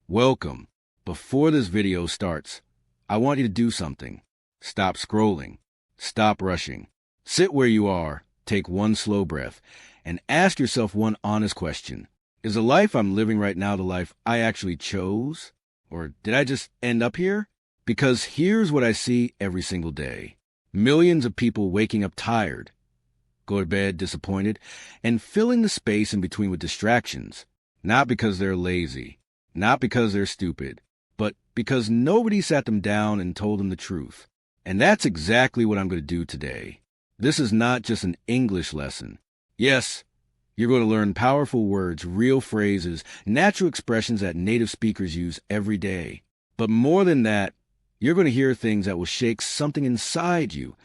Welcome. Before this video starts, I want you to do something. Stop scrolling. Stop rushing. Sit where you are, take one slow breath, and ask yourself one honest question. Is the life I'm living right now the life I actually chose? Or did I just end up here? Because here's what I see every single day. Millions of people waking up tired, go to bed disappointed, and filling the space in between with distractions. Not because they're lazy, not because they're stupid, but because nobody sat them down and told them the truth. And that's exactly what I'm going to do today. This is not just an English lesson. Yes, you're going to learn powerful words, real phrases, natural expressions that native speakers use every day. But more than that, you're going to hear things that will shake something inside you,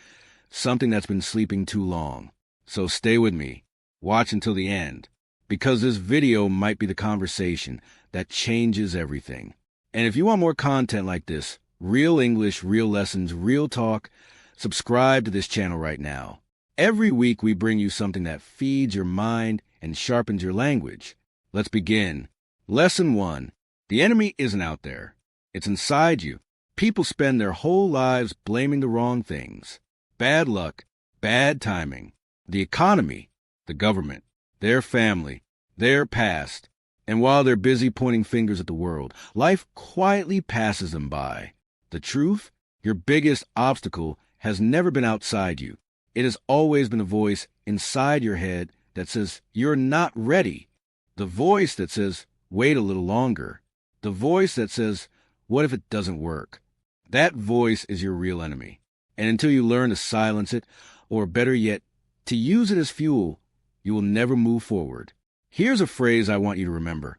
something that's been sleeping too long. So stay with me. Watch until the end, because this video might be the conversation that changes everything. And if you want more content like this, real English, real lessons, real talk, subscribe to this channel right now. Every week we bring you something that feeds your mind and sharpens your language. Let's begin. Lesson 1. The enemy isn't out there. It's inside you. People spend their whole lives blaming the wrong things. Bad luck, bad timing, the economy, the government, their family, their past. And while they're busy pointing fingers at the world, life quietly passes them by. The truth? Your biggest obstacle has never been outside you. It has always been a voice inside your head that says, you're not ready. The voice that says, wait a little longer. The voice that says, what if it doesn't work? That voice is your real enemy. And until you learn to silence it, or better yet, to use it as fuel, you will never move forward. Here's a phrase I want you to remember.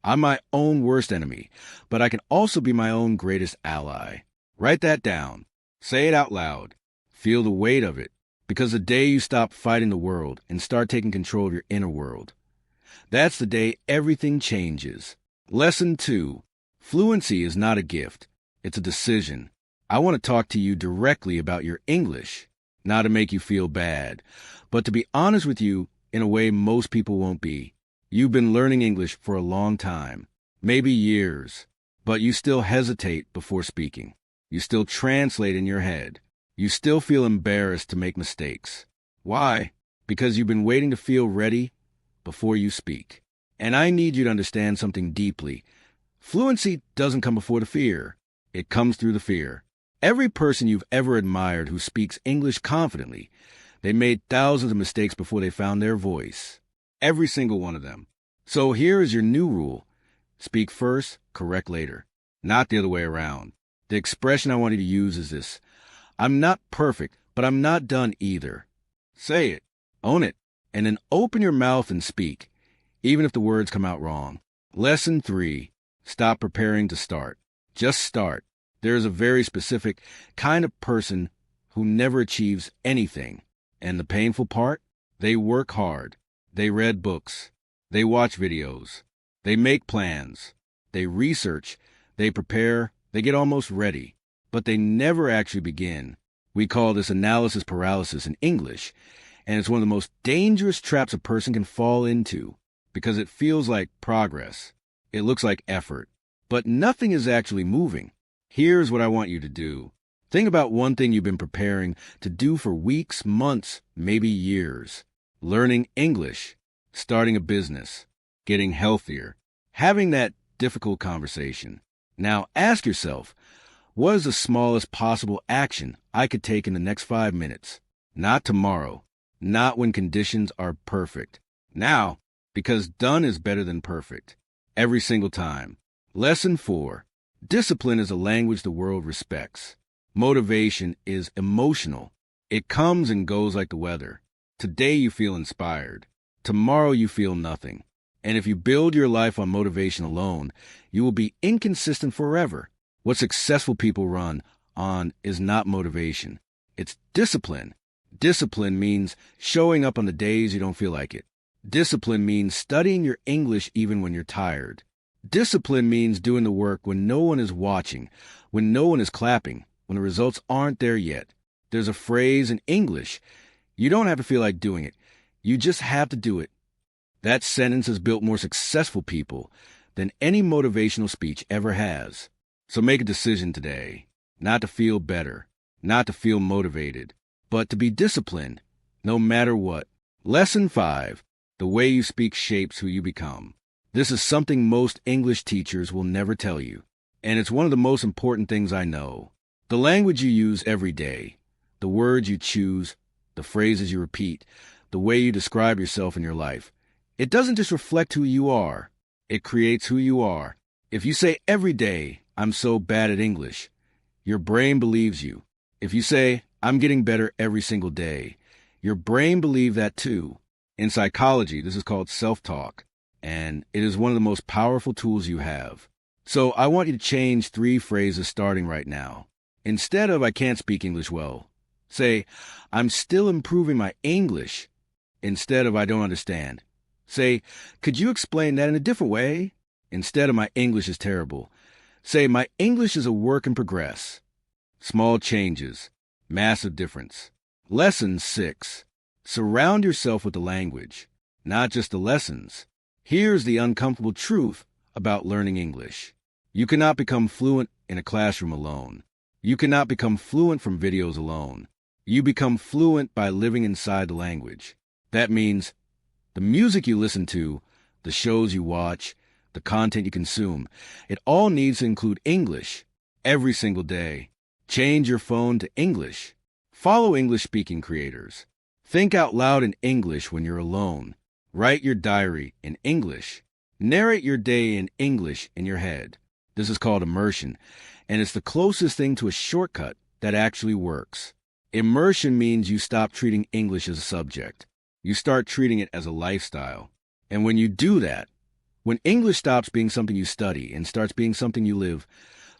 I'm my own worst enemy, but I can also be my own greatest ally. Write that down. Say it out loud. Feel the weight of it, because the day you stop fighting the world and start taking control of your inner world, that's the day everything changes. Lesson 2. Fluency is not a gift. It's a decision. I want to talk to you directly about your English, not to make you feel bad, but to be honest with you in a way most people won't be. You've been learning English for a long time, maybe years, but you still hesitate before speaking. You still translate in your head. You still feel embarrassed to make mistakes. Why? Because you've been waiting to feel ready before you speak. And I need you to understand something deeply. Fluency doesn't come before the fear. It comes through the fear. Every person you've ever admired who speaks English confidently, they made thousands of mistakes before they found their voice. Every single one of them. So here is your new rule. Speak first, correct later. Not the other way around. The expression I want you to use is this. I'm not perfect, but I'm not done either. Say it. Own it. And then open your mouth and speak, even if the words come out wrong. Lesson 3. Stop preparing to start. Just start. There is a very specific kind of person who never achieves anything. And the painful part? They work hard. They read books. They watch videos. They make plans. They research. They prepare. They get almost ready. But they never actually begin. We call this analysis paralysis in English, and it's one of the most dangerous traps a person can fall into because it feels like progress. It looks like effort, but nothing is actually moving. Here's what I want you to do. Think about one thing you've been preparing to do for weeks, months, maybe years. Learning English, starting a business, getting healthier, having that difficult conversation. Now ask yourself, what is the smallest possible action I could take in the next 5 minutes? Not tomorrow, not when conditions are perfect. Now, because done is better than perfect. Every single time. Lesson 4. Discipline is a language the world respects. Motivation is emotional. It comes and goes like the weather. Today you feel inspired. Tomorrow you feel nothing. And if you build your life on motivation alone, you will be inconsistent forever. What successful people run on is not motivation. It's discipline. Discipline means showing up on the days you don't feel like it. Discipline means studying your English even when you're tired. Discipline means doing the work when no one is watching, when no one is clapping, when the results aren't there yet. There's a phrase in English. You don't have to feel like doing it. You just have to do it. That sentence has built more successful people, than any motivational speech ever has. So make a decision today, not to feel better, not to feel motivated, but to be disciplined, no matter what. Lesson 5. The way you speak shapes who you become. This is something most English teachers will never tell you, and it's one of the most important things I know. The language you use every day, the words you choose, the phrases you repeat, the way you describe yourself in your life, it doesn't just reflect who you are, it creates who you are. If you say every day, "I'm so bad at English," your brain believes you. If you say, "I'm getting better every single day," your brain believes that too. In psychology, this is called self-talk, and it is one of the most powerful tools you have. So I want you to change 3 phrases starting right now. Instead of "I can't speak English well," say, "I'm still improving my English." Instead of "I don't understand," say, "Could you explain that in a different way?" Instead of "My English is terrible," say, "My English is a work in progress." Small changes, massive difference. Lesson 6. Surround yourself with the language, not just the lessons. Here's the uncomfortable truth about learning English. You cannot become fluent in a classroom alone. You cannot become fluent from videos alone. You become fluent by living inside the language. That means the music you listen to, the shows you watch, the content you consume, it all needs to include English every single day. Change your phone to English. Follow English-speaking creators. Think out loud in English when you're alone. Write your diary in English. Narrate your day in English in your head. This is called immersion, and it's the closest thing to a shortcut that actually works. Immersion means you stop treating English as a subject. You start treating it as a lifestyle. And when you do that, when English stops being something you study and starts being something you live,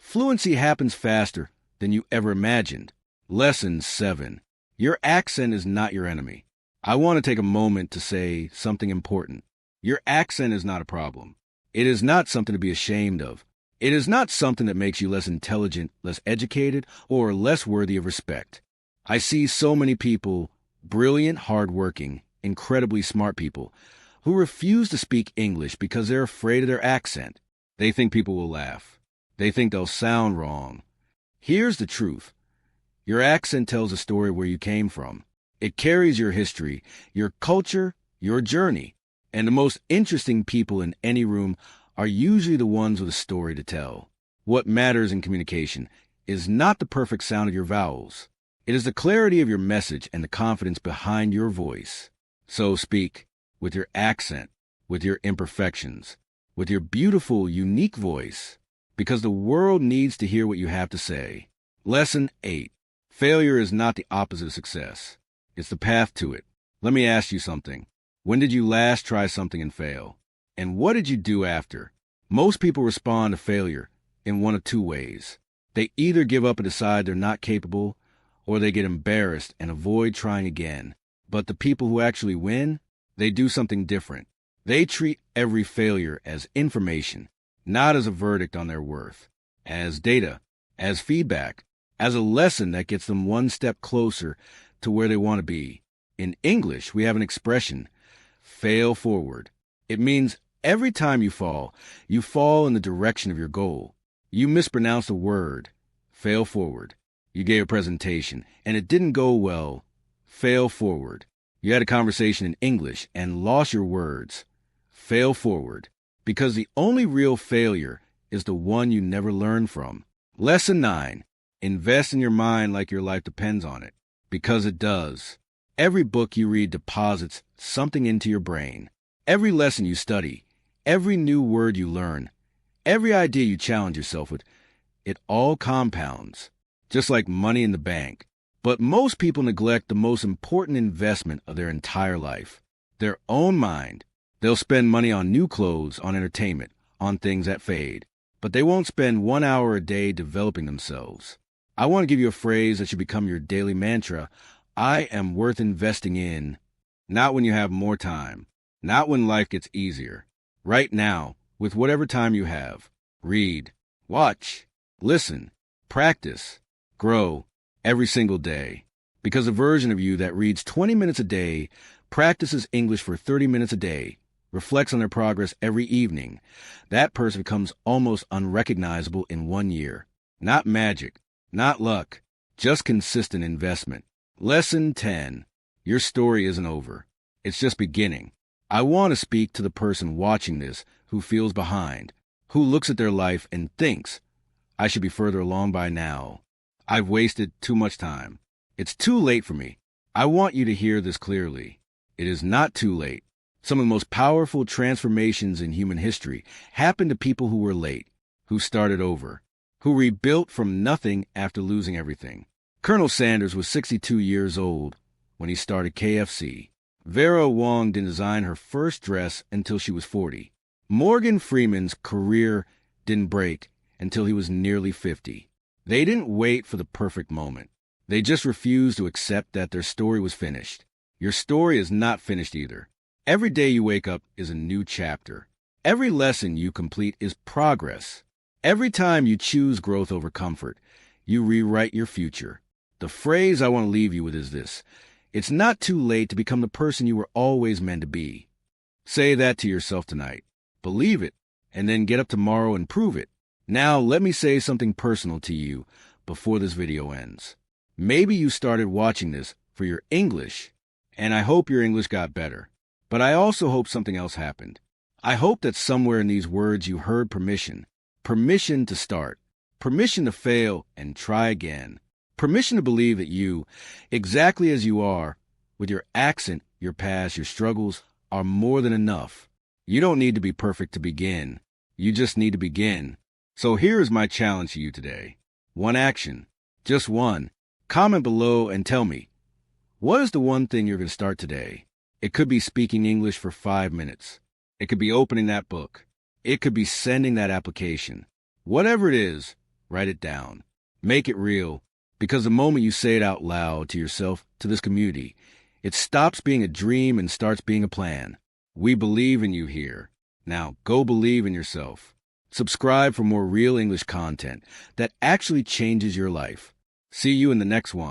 fluency happens faster than you ever imagined. Lesson 7. Your accent is not your enemy. I want to take a moment to say something important. Your accent is not a problem. It is not something to be ashamed of. It is not something that makes you less intelligent, less educated, or less worthy of respect. I see so many people, brilliant, hardworking, incredibly smart people, who refuse to speak English because they're afraid of their accent. They think people will laugh. They think they'll sound wrong. Here's the truth. Your accent tells a story where you came from. It carries your history, your culture, your journey. And the most interesting people in any room are usually the ones with a story to tell. What matters in communication is not the perfect sound of your vowels. It is the clarity of your message and the confidence behind your voice. So speak with your accent, with your imperfections, with your beautiful, unique voice, because the world needs to hear what you have to say. Lesson 8. Failure is not the opposite of success. It's the path to it. Let me ask you something. When did you last try something and fail? And what did you do after? Most people respond to failure in one of 2 ways. They either give up and decide they're not capable, or they get embarrassed and avoid trying again. But the people who actually win, they do something different. They treat every failure as information, not as a verdict on their worth, as data, as feedback, as a lesson that gets them one step closer to where they want to be. In English, we have an expression, fail forward. It means every time you fall in the direction of your goal. You mispronounced a word, fail forward. You gave a presentation, and it didn't go well, fail forward. You had a conversation in English and lost your words, fail forward. Because the only real failure is the one you never learn from. Lesson 9. Invest in your mind like your life depends on it, because it does. Every book you read deposits something into your brain. Every lesson you study, every new word you learn, every idea you challenge yourself with, it all compounds, just like money in the bank. But most people neglect the most important investment of their entire life, their own mind. They'll spend money on new clothes, on entertainment, on things that fade, but they won't spend 1 hour a day developing themselves. I want to give you a phrase that should become your daily mantra. I am worth investing in. Not when you have more time, not when life gets easier. Right now, with whatever time you have. Read, watch, listen, practice, grow every single day. Because a version of you that reads 20 minutes a day, practices English for 30 minutes a day, reflects on their progress every evening, that person becomes almost unrecognizable in 1 year. Not magic, not luck, just consistent investment. Lesson 10. Your story isn't over. It's just beginning. I want to speak to the person watching this who feels behind, who looks at their life and thinks, I should be further along by now. I've wasted too much time. It's too late for me. I want you to hear this clearly. It is not too late. Some of the most powerful transformations in human history happened to people who were late, who started over, who rebuilt from nothing after losing everything. Colonel Sanders was 62 years old when he started KFC. Vera Wong didn't design her first dress until she was 40. Morgan Freeman's career didn't break until he was nearly 50. They didn't wait for the perfect moment. They just refused to accept that their story was finished. Your story is not finished either. Every day you wake up is a new chapter. Every lesson you complete is progress. Every time you choose growth over comfort, you rewrite your future. The phrase I want to leave you with is this: it's not too late to become the person you were always meant to be. Say that to yourself tonight. Believe it, and then get up tomorrow and prove it. Now, let me say something personal to you before this video ends. Maybe you started watching this for your English, and I hope your English got better. But I also hope something else happened. I hope that somewhere in these words you heard permission. Permission to start. Permission to fail and try again. Permission to believe that you, exactly as you are, with your accent, your past, your struggles, are more than enough. You don't need to be perfect to begin. You just need to begin. So here is my challenge to you today. One action. Just one. Comment below and tell me, what is the one thing you're going to start today? It could be speaking English for 5 minutes. It could be opening that book. It could be sending that application. Whatever it is, write it down. Make it real, because the moment you say it out loud to yourself, to this community, it stops being a dream and starts being a plan. We believe in you here. Now, go believe in yourself. Subscribe for more real English content that actually changes your life. See you in the next one.